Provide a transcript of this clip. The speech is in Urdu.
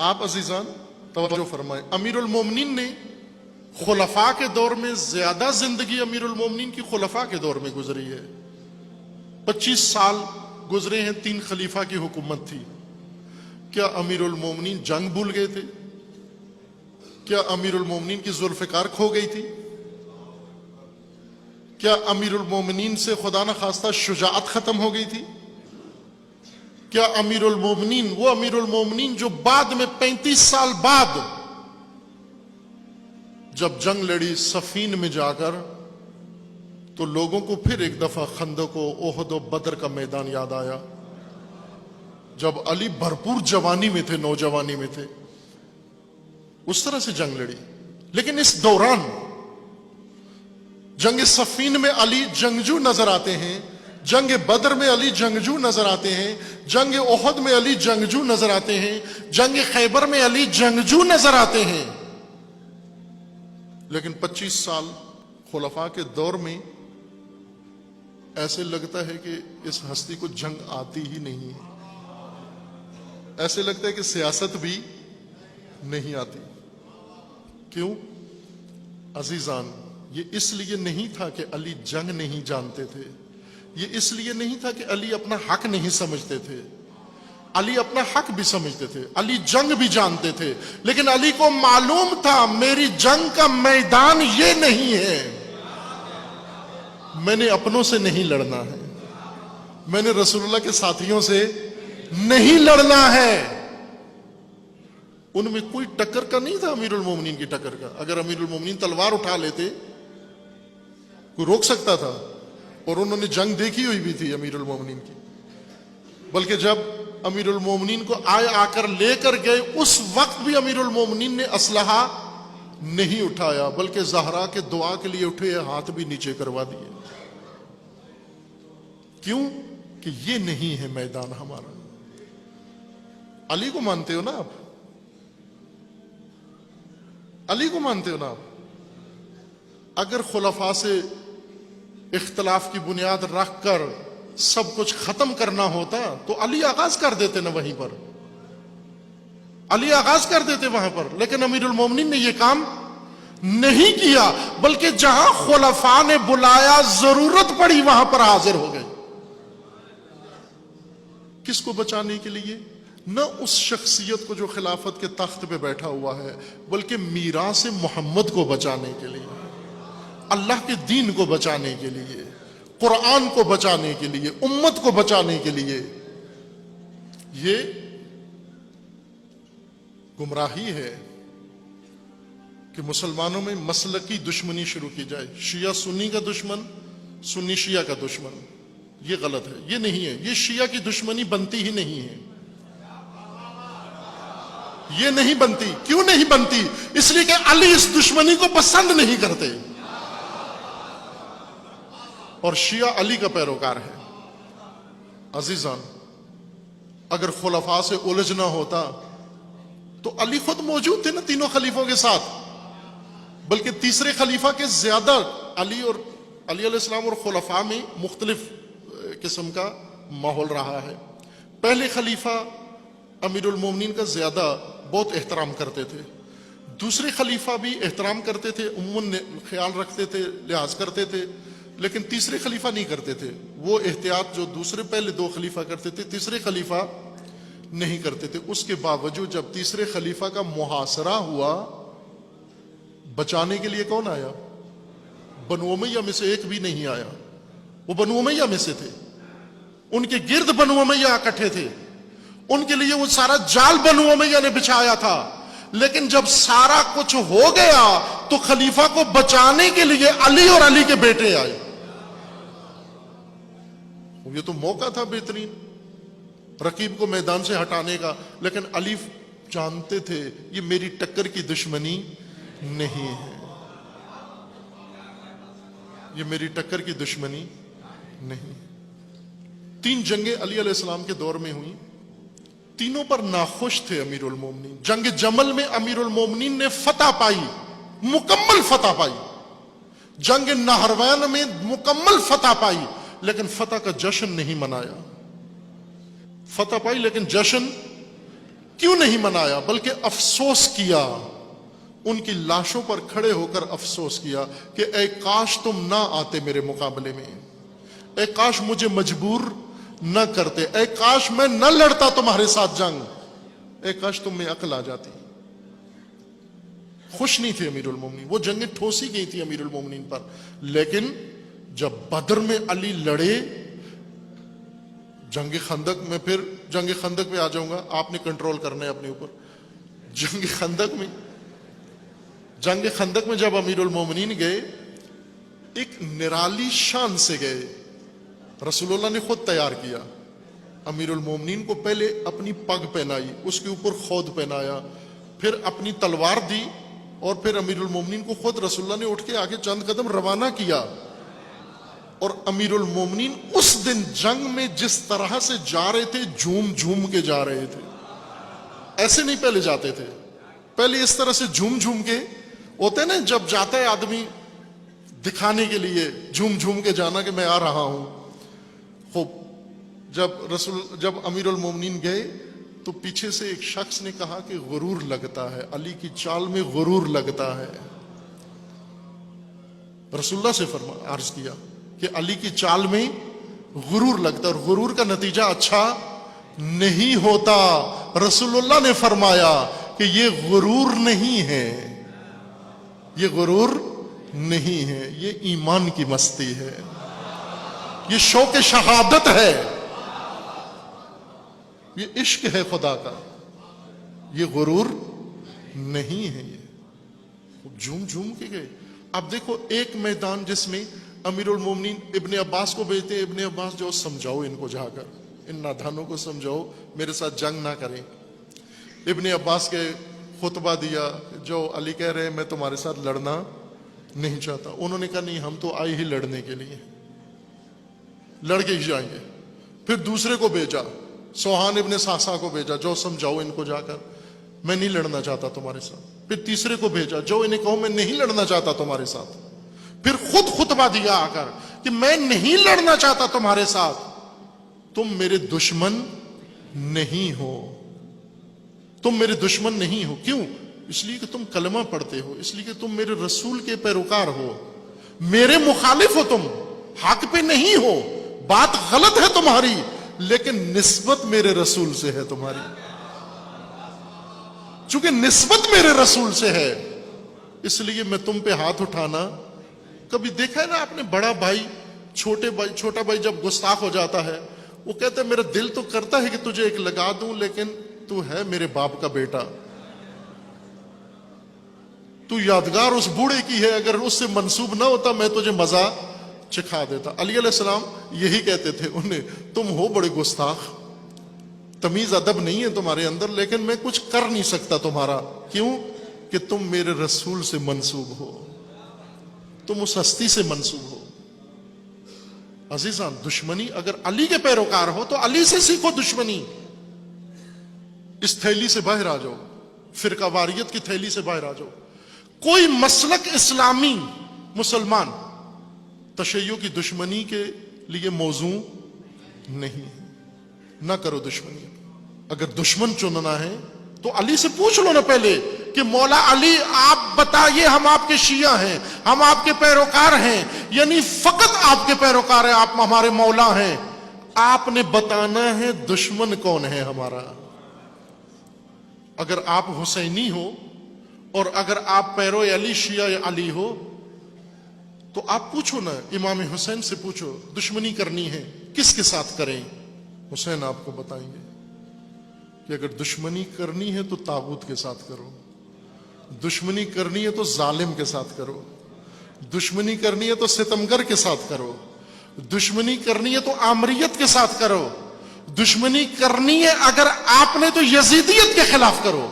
آپ عزیزان توجہ فرمائیں، امیر المومنین نے خلفاء کے دور میں زیادہ زندگی امیر المومنین کی خلفاء کے دور میں گزری ہے۔ 25 سال گزرے ہیں، 3 خلیفہ کی حکومت تھی۔ کیا امیر المومنین جنگ بھول گئے تھے؟ کیا امیر المومنین کی ذوالفقار کھو گئی تھی؟ کیا امیر المومنین سے خدا نخواستہ شجاعت ختم ہو گئی تھی؟ کیا امیر المومنین، وہ امیر المومنین جو بعد میں 35 سال بعد جب جنگ لڑی صفین میں جا کر، تو لوگوں کو پھر ایک دفعہ خندق و احد و بدر کا میدان یاد آیا، جب علی بھرپور جوانی میں تھے، نوجوانی میں تھے، اس طرح سے جنگ لڑی۔ لیکن اس دوران جنگ صفین میں علی جنگجو نظر آتے ہیں، جنگ بدر میں علی جنگجو نظر آتے ہیں، جنگ احد میں علی جنگجو نظر آتے ہیں، جنگ خیبر میں علی جنگجو نظر آتے ہیں۔ لیکن 25 سال خلفاء کے دور میں ایسے لگتا ہے کہ اس ہستی کو جنگ آتی ہی نہیں ہے، ایسے لگتا ہے کہ سیاست بھی نہیں آتی۔ کیوں عزیزان؟ یہ اس لیے نہیں تھا کہ علی جنگ نہیں جانتے تھے، یہ اس لیے نہیں تھا کہ علی اپنا حق نہیں سمجھتے تھے، علی اپنا حق بھی سمجھتے تھے، علی جنگ بھی جانتے تھے، لیکن علی کو معلوم تھا میری جنگ کا میدان یہ نہیں ہے، میں نے اپنوں سے نہیں لڑنا ہے، میں نے رسول اللہ کے ساتھیوں سے نہیں لڑنا ہے۔ ان میں کوئی ٹکر کا نہیں تھا امیر المومنین کی ٹکر کا۔ اگر امیر المومنین تلوار اٹھا لیتے کوئی روک سکتا تھا، اور انہوں نے جنگ دیکھی ہوئی بھی تھی امیر المومنین کی۔ بلکہ جب امیر المومنین کو آ کر لے کر گئے، اس وقت بھی امیر المومنین نے اسلحہ نہیں اٹھایا، بلکہ زہرا کے دعا کے لیے اٹھے، ہاتھ بھی نیچے کروا دیے۔ کیوں؟ کہ یہ نہیں ہے میدان ہمارا۔ علی کو مانتے ہو نا آپ؟ علی کو مانتے ہو نا آپ؟ اگر خلفاء سے اختلاف کی بنیاد رکھ کر سب کچھ ختم کرنا ہوتا تو علی آغاز کر دیتے نا وہیں پر، علی آغاز کر دیتے وہاں پر۔ لیکن امیر المومنین نے یہ کام نہیں کیا، بلکہ جہاں خلفاء نے بلایا، ضرورت پڑی، وہاں پر حاضر ہو گئے۔ کس کو بچانے کے لیے؟ نہ اس شخصیت کو جو خلافت کے تخت پہ بیٹھا ہوا ہے، بلکہ میراث محمد کو بچانے کے لیے، اللہ کے دین کو بچانے کے لیے، قرآن کو بچانے کے لیے، امت کو بچانے کے لیے۔ یہ گمراہی ہے کہ مسلمانوں میں مسلکی دشمنی شروع کی جائے، شیعہ سنی کا دشمن، سنی شیعہ کا دشمن۔ یہ غلط ہے، یہ نہیں ہے، یہ شیعہ کی دشمنی بنتی ہی نہیں ہے، یہ نہیں بنتی۔ کیوں نہیں بنتی؟ اس لیے کہ علی اس دشمنی کو پسند نہیں کرتے، اور شیعہ علی کا پیروکار ہے۔ عزیزان، اگر خلفاء سے الجھنا ہوتا تو علی خود موجود تھے نا تینوں خلیفوں کے ساتھ، بلکہ تیسرے خلیفہ کے زیادہ علی علیہ السلام اور خلفاء میں مختلف قسم کا ماحول رہا ہے۔ پہلے خلیفہ امیر المومنین کا زیادہ بہت احترام کرتے تھے، دوسرے خلیفہ بھی احترام کرتے تھے، عموماً خیال رکھتے تھے، لحاظ کرتے تھے، لیکن تیسرے خلیفہ نہیں کرتے تھے۔ وہ احتیاط جو دوسرے پہلے 2 خلیفہ کرتے تھے، تیسرے خلیفہ نہیں کرتے تھے۔ اس کے باوجود جب تیسرے خلیفہ کا محاصرہ ہوا، بچانے کے لیے کون آیا؟ بنو امیہ میں سے ایک بھی نہیں آیا، وہ بنو امیہ میں سے تھے، ان کے گرد بنو امیہ اکٹھے تھے، ان کے لیے وہ سارا جال بنو امیہ نے بچھایا تھا۔ لیکن جب سارا کچھ ہو گیا تو خلیفہ کو بچانے کے لیے علی اور علی کے بیٹے آئے۔ یہ تو موقع تھا بہترین رقیب کو میدان سے ہٹانے کا، لیکن علی جانتے تھے یہ میری ٹکر کی دشمنی نہیں ہے، یہ میری ٹکر کی دشمنی نہیں۔ 3 جنگیں علی علیہ السلام کے دور میں ہوئیں، تینوں پر ناخوش تھے امیر المومنین۔ جنگ جمل میں امیر المومنین نے فتح پائی، مکمل فتح پائی۔ جنگ نہروان میں مکمل فتح پائی، لیکن فتح کا جشن نہیں منایا۔ فتح پائی لیکن جشن کیوں نہیں منایا بلکہ افسوس کیا، ان کی لاشوں پر کھڑے ہو کر افسوس کیا کہ اے کاش تم نہ آتے میرے مقابلے میں، اے کاش مجھے مجبور نہ کرتے، اے کاش میں نہ لڑتا تمہارے ساتھ جنگ، اے کاش تم میں عقل آ جاتی۔ خوش نہیں تھے امیر المومنین، وہ جنگیں ٹھوسی گئی تھی امیر المومنین پر، لیکن جب بدر میں علی لڑے، جنگ خندق میں، پھر جنگ خندق میں آ جاؤں گا، آپ نے کنٹرول کرنا ہے اپنے اوپر۔ جنگ خندق میں جب امیر المومنین گئے، ایک نرالی شان سے گئے، رسول اللہ نے خود تیار کیا۔ امیر المومنین کو پہلے اپنی پگ پہنائی، اس کے اوپر خود پہنایا، پھر اپنی تلوار دی، اور پھر امیر المومنین کو خود رسول اللہ نے اٹھ کے آگے چند قدم روانہ کیا۔ اور امیر المومنین اس دن جنگ میں جس طرح سے جا رہے تھے، جھوم جھوم کے جا رہے تھے، ایسے نہیں پہلے جاتے تھے، پہلے اس طرح سے جھوم جھوم کے ہوتے نا، جب جاتا ہے آدمی دکھانے کے لیے جھوم جھوم کے جانا کہ میں آ رہا ہوں۔ خوب جب امیر المومنین گئے تو پیچھے سے ایک شخص نے کہا کہ غرور لگتا ہے، علی کی چال میں غرور لگتا ہے۔ رسول اللہ سے عرض کیا کہ علی کی چال میں غرور لگتا ہے، اور غرور کا نتیجہ اچھا نہیں ہوتا۔ رسول اللہ نے فرمایا کہ یہ غرور نہیں ہے، یہ غرور نہیں ہے، یہ ایمان کی مستی ہے، یہ شوق شہادت ہے، یہ عشق ہے خدا کا، یہ غرور نہیں ہے۔ یہ جھوم جھوم کے گئے۔ اب دیکھو ایک میدان جس میں امیر المومنین ابن عباس کو بھیجتے ہیں، ابن عباس جو سمجھاؤ ان کو، جا کر ان نادانوں کو سمجھاؤ میرے ساتھ جنگ نہ کریں۔ ابن عباس کے خطبہ دیا، جو علی کہہ رہے ہیں میں تمہارے ساتھ لڑنا نہیں چاہتا، انہوں نے کہا نہیں ہم تو آئے ہی لڑنے کے لیے، لڑ کے ہی جائیں گے۔ پھر دوسرے کو بھیجا، سوہان ابن ساسا کو بھیجا، جو سمجھاؤ ان کو جا کر میں نہیں لڑنا چاہتا تمہارے ساتھ۔ پھر تیسرے کو بھیجا، جو انہیں کہو میں نہیں لڑنا چاہتا تمہارے ساتھ۔ پھر خود خطبہ دیا آ کر کہ میں نہیں لڑنا چاہتا تمہارے ساتھ، تم میرے دشمن نہیں ہو، تم میرے دشمن نہیں ہو۔ کیوں؟ اس لیے کہ تم کلمہ پڑھتے ہو، اس لیے کہ تم میرے رسول کے پیروکار ہو، میرے مخالف ہو، تم حق پہ نہیں ہو، بات غلط ہے تمہاری، لیکن نسبت میرے رسول سے ہے تمہاری، چونکہ نسبت میرے رسول سے ہے اس لیے میں تم پہ ہاتھ اٹھانا۔ کبھی دیکھا ہے نا آپ نے، بڑا بھائی چھوٹا بھائی جب گستاخ ہو جاتا ہے، وہ کہتا ہے میرا دل تو کرتا ہے کہ تجھے ایک لگا دوں، لیکن تو ہے میرے باپ کا بیٹا، تو یادگار اس بوڑھے کی ہے، اگر اس سے منسوب نہ ہوتا میں تجھے مزہ چکھا دیتا۔ علی علیہ السلام یہی کہتے تھے انہیں، تم ہو بڑے گستاخ، تمیز ادب نہیں ہے تمہارے اندر، لیکن میں کچھ کر نہیں سکتا تمہارا، کیوں کہ تم میرے رسول سے منسوب ہو، تم اس ہستی سے منسوب ہو۔ عزیزان، دشمنی اگر علی کے پیروکار ہو تو علی سے سیکھو دشمنی۔ اس تھیلی سے باہر آ جاؤ، فرقہ واریت کی تھیلی سے باہر آ جاؤ۔ کوئی مسلک اسلامی مسلمان تشیع کی دشمنی کے لیے موضوع نہیں، نہ کرو دشمنی۔ اگر دشمن چننا ہے تو علی سے پوچھ لو نا پہلے کہ مولا علی آپ بتائیے، ہم آپ کے شیعہ ہیں، ہم آپ کے پیروکار ہیں، یعنی فقط آپ کے پیروکار ہیں، آپ ہمارے مولا ہیں، آپ نے بتانا ہے دشمن کون ہے ہمارا۔ اگر آپ حسینی ہو اور اگر آپ پیرو علی شیعہ علی ہو تو آپ پوچھو نا، امام حسین سے پوچھو دشمنی کرنی ہے کس کے ساتھ کریں، حسین آپ کو بتائیں گے کہ اگر دشمنی کرنی ہے تو طاغوت کے ساتھ کرو، دشمنی کرنی ہے تو ظالم کے ساتھ کرو، دشمنی کرنی ہے تو ستمگر کے ساتھ کرو، دشمنی کرنی ہے تو آمریت کے ساتھ کرو، دشمنی کرنی ہے اگر آپ نے تو یزیدیت کے خلاف کرو۔